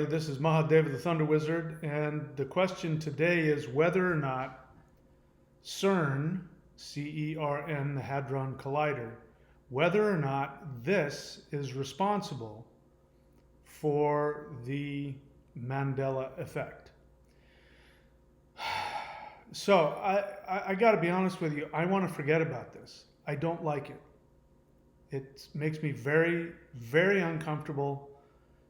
everybody. This is Mahadeva the Thunder Wizard, and the question today is whether or not CERN, CERN, the Hadron Collider, whether or not this is responsible for the Mandela effect. So I got to be honest with you. I want to forget about this. I don't like it. It makes me very, very uncomfortable.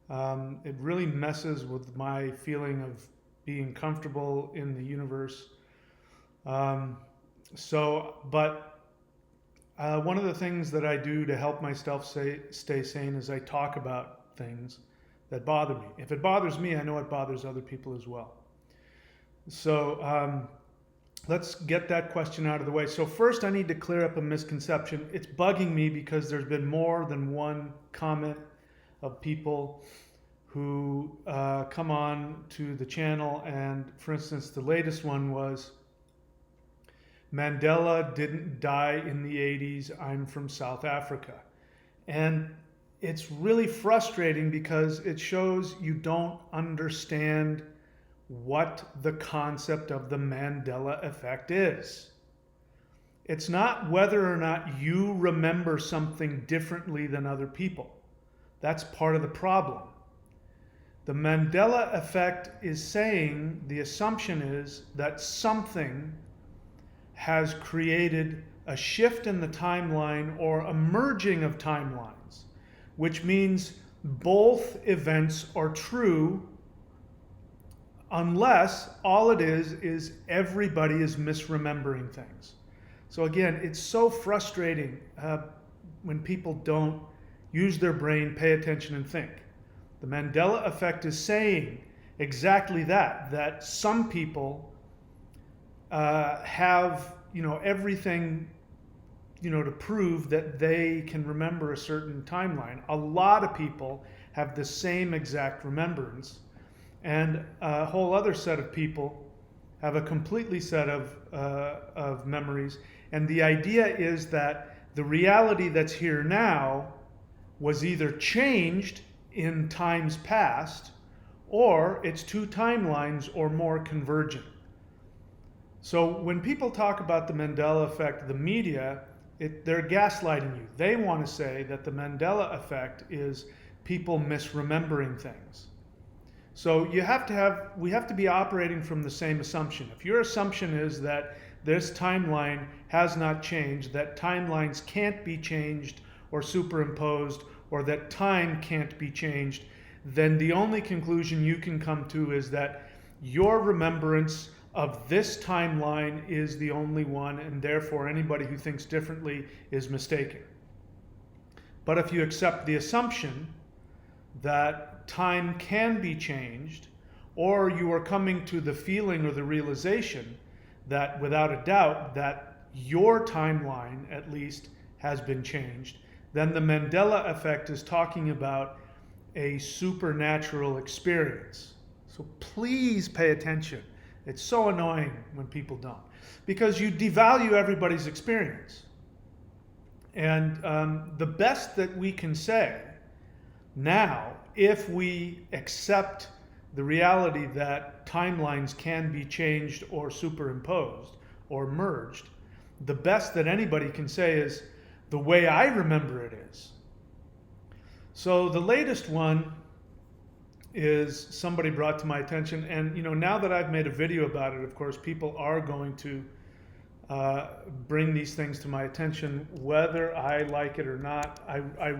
It really messes with my feeling of being comfortable in the universe. But one of the things that I do to help myself stay sane is I talk about things that bother me. If it bothers me, I know it bothers other people as well. So let's get that question out of the way. So first I need to clear up a misconception. It's bugging me because there's been more than one comment of people who come on to the channel, and for instance the latest one was, Mandela didn't die in the 80s, I'm from South Africa. And it's really frustrating because it shows you don't understand what the concept of the Mandela effect is. It's not whether or not you remember something differently than other people. That's part of the problem. The Mandela effect is saying, the assumption is that something has created a shift in the timeline or a merging of timelines, which means both events are true unless all it is everybody is misremembering things. So again, it's so frustrating when people don't use their brain, pay attention and think. The Mandela effect is saying exactly that some people have, everything, to prove that they can remember a certain timeline. A lot of people have the same exact remembrance, and a whole other set of people have a completely set of memories. And the idea is that the reality that's here now was either changed in times past, or it's two timelines or more converging. So when people talk about the Mandela effect, the media, they're gaslighting you. They want to say that the Mandela effect is people misremembering things. So we have to be operating from the same assumption. If your assumption is that this timeline has not changed, that timelines can't be changed or superimposed, or that time can't be changed, then the only conclusion you can come to is that your remembrance of this timeline is the only one, and therefore anybody who thinks differently is mistaken. But if you accept the assumption that time can be changed, or you are coming to the feeling or the realization that without a doubt that your timeline at least has been changed, then the Mandela effect is talking about a supernatural experience. So please pay attention. It's so annoying when people don't, because you devalue everybody's experience. And the best that we can say now, if we accept the reality that timelines can be changed or superimposed or merged, the best that anybody can say is, the way I remember it is. So the latest one is somebody brought to my attention, and now that I've made a video about it, of course, people are going to bring these things to my attention, whether I like it or not. I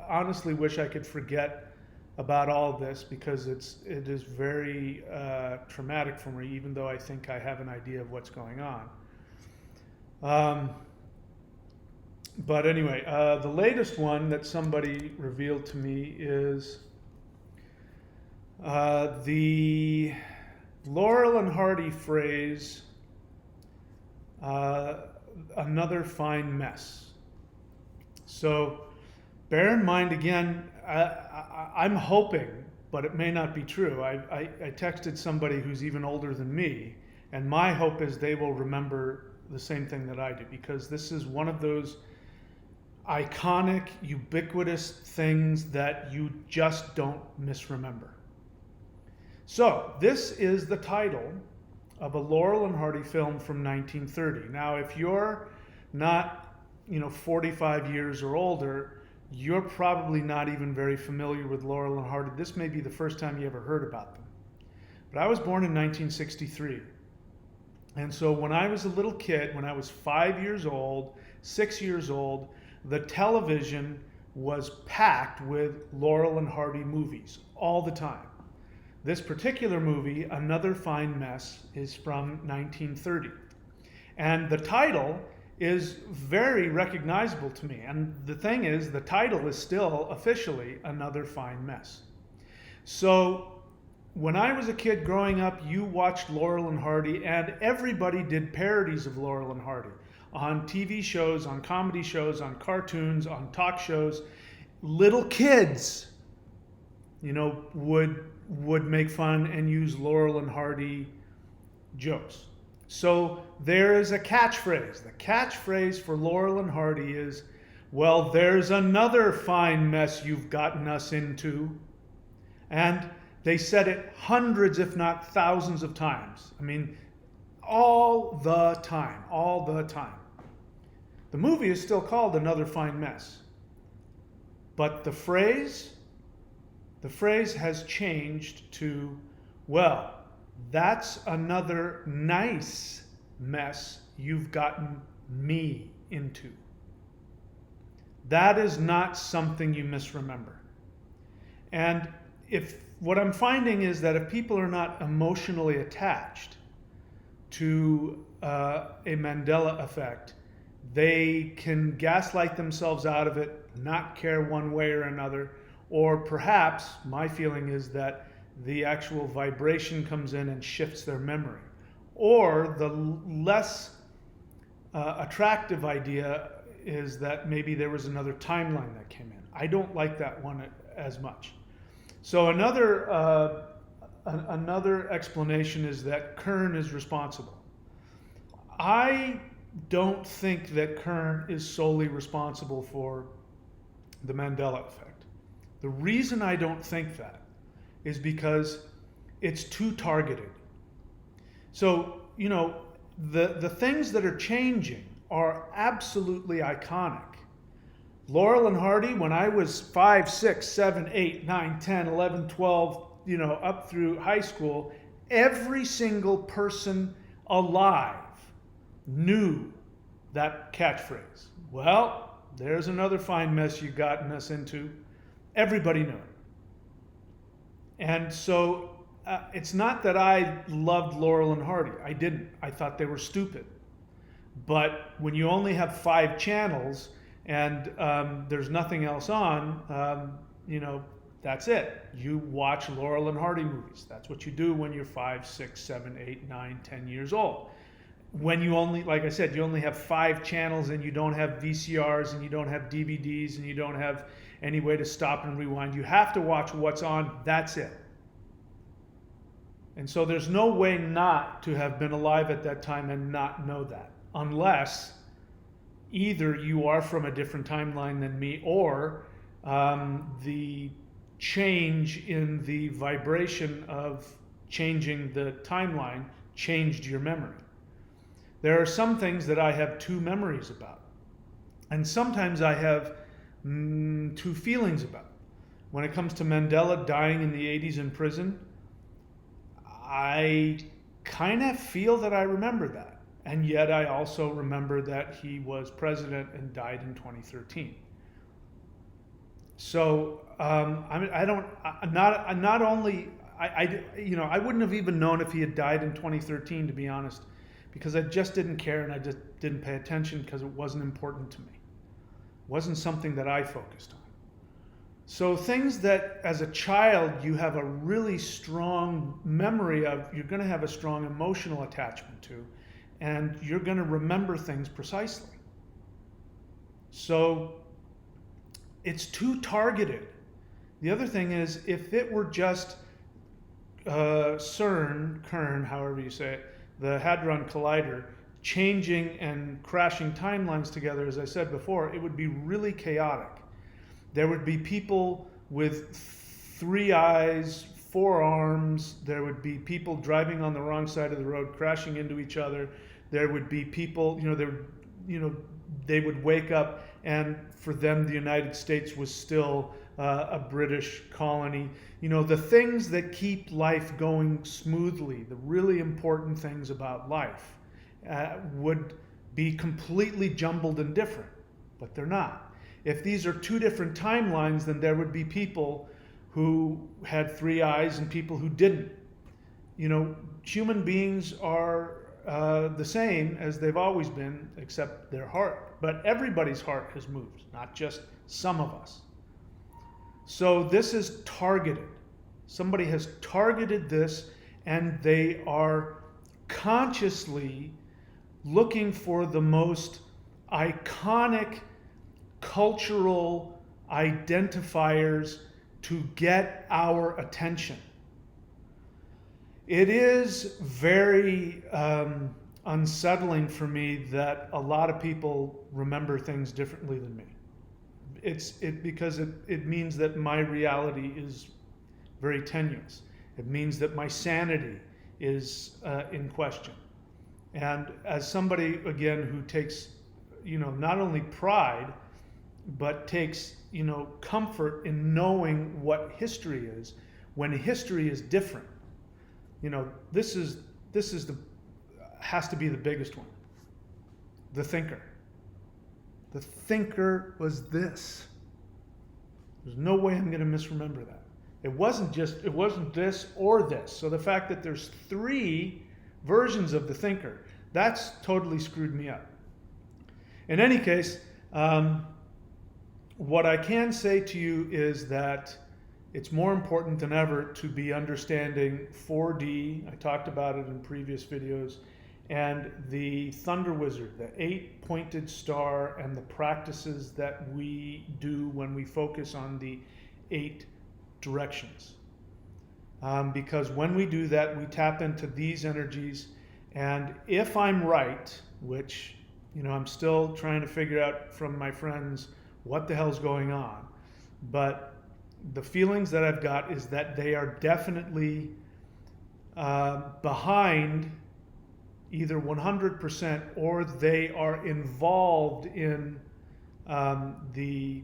honestly wish I could forget about all of this, because it is very traumatic for me, even though I think I have an idea of what's going on. But anyway, the latest one that somebody revealed to me is the Laurel and Hardy phrase, another fine mess. So bear in mind, again, I'm hoping, but it may not be true. I texted somebody who's even older than me, and my hope is they will remember the same thing that I do, because this is one of those iconic, ubiquitous things that you just don't misremember. So this is the title of a Laurel and Hardy film from 1930. Now, if you're not, 45 years or older, you're probably not even very familiar with Laurel and Hardy. This may be the first time you ever heard about them. But I was born in 1963. And so when I was a little kid, when I was 5 years old, 6 years old, the television was packed with Laurel and Hardy movies all the time. This particular movie, Another Fine Mess, is from 1930. And the title is very recognizable to me. And the thing is, the title is still officially Another Fine Mess. So when I was a kid growing up, you watched Laurel and Hardy, and everybody did parodies of Laurel and Hardy on TV shows, on comedy shows, on cartoons, on talk shows. Little kids, would make fun and use Laurel and Hardy jokes. So there is a catchphrase. The catchphrase for Laurel and Hardy is, well, there's another fine mess you've gotten us into. And they said it hundreds, if not thousands of times. I mean, all the time, all the time. The movie is still called Another Fine Mess. But the phrase has changed to, well, that's another nice mess you've gotten me into. That is not something you misremember. And what I'm finding is that if people are not emotionally attached to a Mandela effect, they can gaslight themselves out of it, not care one way or another, or perhaps my feeling is that the actual vibration comes in and shifts their memory. Or the less attractive idea is that maybe there was another timeline that came in. I don't like that one as much. So another explanation is that CERN is responsible. I don't think that CERN is solely responsible for the Mandela effect. The reason I don't think that is because it's too targeted. So, the things that are changing are absolutely iconic. Laurel and Hardy, when I was 5, 6, 7, 8, 9, 10, 11, 12, up through high school, every single person alive knew that catchphrase. Well, there's another fine mess you've gotten us into. Everybody knew it. And so it's not that I loved Laurel and Hardy. I didn't. I thought they were stupid. But when you only have 5 channels and there's nothing else on, that's it. You watch Laurel and Hardy movies. That's what you do when you're 5, 6, 7, 8, 9, 10 years old. When you only, like I said, you only have 5 channels and you don't have VCRs and you don't have DVDs and you don't have any way to stop and rewind. You have to watch what's on. That's it. And so there's no way not to have been alive at that time and not know that, unless either you are from a different timeline than me, or the change in the vibration of changing the timeline changed your memory. There are some things that I have 2 memories about, and sometimes I have 2 feelings about. When it comes to Mandela dying in the 80s in prison, I kind of feel that I remember that. And yet I also remember that he was president and died in 2013. So I wouldn't have even known if he had died in 2013, to be honest, because I just didn't care and I just didn't pay attention because it wasn't important to me. It wasn't something that I focused on. So things that as a child you have a really strong memory of, you're going to have a strong emotional attachment to, and you're going to remember things precisely. So it's too targeted. The other thing is, if it were just CERN, however you say it, the Hadron Collider, changing and crashing timelines together, as I said before, it would be really chaotic. There would be people with 3 eyes, forearms. There would be people driving on the wrong side of the road, crashing into each other. There would be people, they would wake up, and for them, the United States was still a British colony. The things that keep life going smoothly, the really important things about life, would be completely jumbled and different, but they're not. If these are two different timelines, then there would be people who had three eyes and people who didn't. Human beings are the same as they've always been, except their heart. But everybody's heart has moved, not just some of us. So this is targeted. Somebody has targeted this, and they are consciously looking for the most iconic cultural identifiers to get our attention. It is very unsettling for me that a lot of people remember things differently than me. Because it means that my reality is very tenuous. It means that my sanity is in question. And as somebody, again, who takes, not only pride, but takes, comfort in knowing what history is, when history is different. This has to be the biggest one. The thinker. The thinker was this. There's no way I'm going to misremember that. It wasn't this or this. So the fact that there's three versions of the thinker, that's totally screwed me up. In any case, what I can say to you is that it's more important than ever to be understanding 4D. I talked about it in previous videos. And the Thunder Wizard, the 8-pointed star, and the practices that we do when we focus on the 8 directions. Because when we do that, we tap into these energies. And if I'm right, which I'm still trying to figure out from my friends what the hell's going on, but the feelings that I've got is that they are definitely behind either 100% or they are involved in the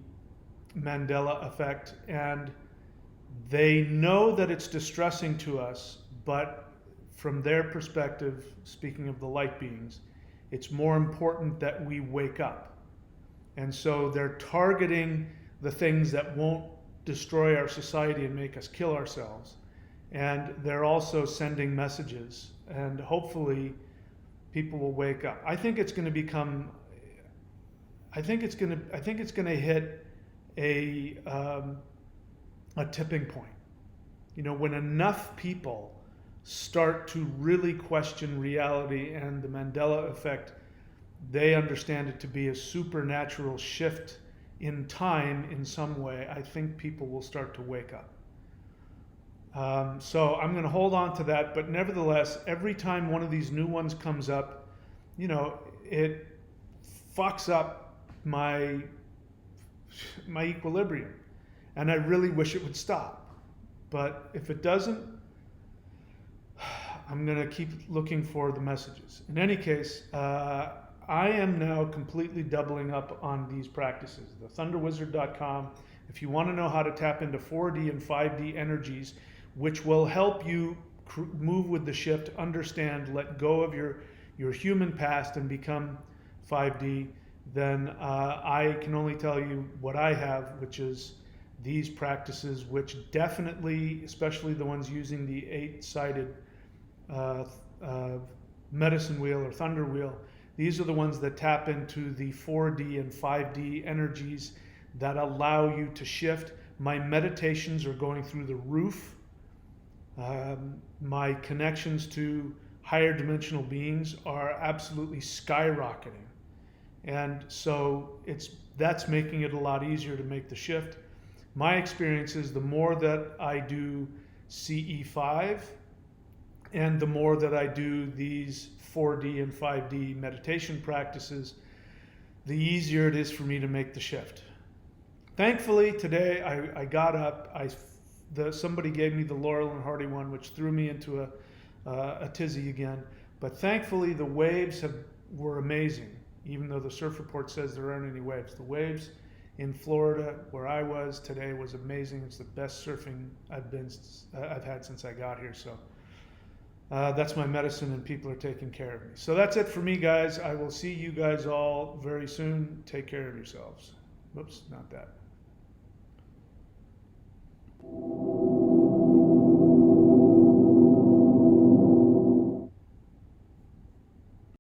Mandela effect, and they know that it's distressing to us, but from their perspective, speaking of the light beings, it's more important that we wake up. And so they're targeting the things that won't destroy our society and make us kill ourselves. And they're also sending messages, and hopefully people will wake up. I think it's going to become, I think it's going to hit a tipping point. When enough people start to really question reality and the Mandela effect, they understand it to be a supernatural shift in time in some way. I think people will start to wake up. So I'm going to hold on to that, but nevertheless, every time one of these new ones comes up, it fucks up my equilibrium, and I really wish it would stop. But if it doesn't, I'm going to keep looking for the messages. In any case, I am now completely doubling up on these practices. The thunderwizard.com. If you want to know how to tap into 4D and 5D energies, which will help you move with the shift, understand, let go of your human past and become 5D, then I can only tell you what I have, which is these practices, which definitely, especially the ones using the 8-sided medicine wheel or thunder wheel, these are the ones that tap into the 4D and 5D energies that allow you to shift. My meditations are going through the roof. My connections to higher dimensional beings are absolutely skyrocketing. And so that's making it a lot easier to make the shift. My experience is the more that I do CE5 and the more that I do these 4D and 5D meditation practices, the easier it is for me to make the shift. Thankfully, today I got up, I somebody gave me the Laurel and Hardy one, which threw me into a tizzy again. But thankfully, the waves were amazing, even though the surf report says there aren't any waves. The waves in Florida, where I was today, was amazing. It's the best surfing I've had since I got here. So that's my medicine, and people are taking care of me. So that's it for me, guys. I will see you guys all very soon. Take care of yourselves. Whoops, not that.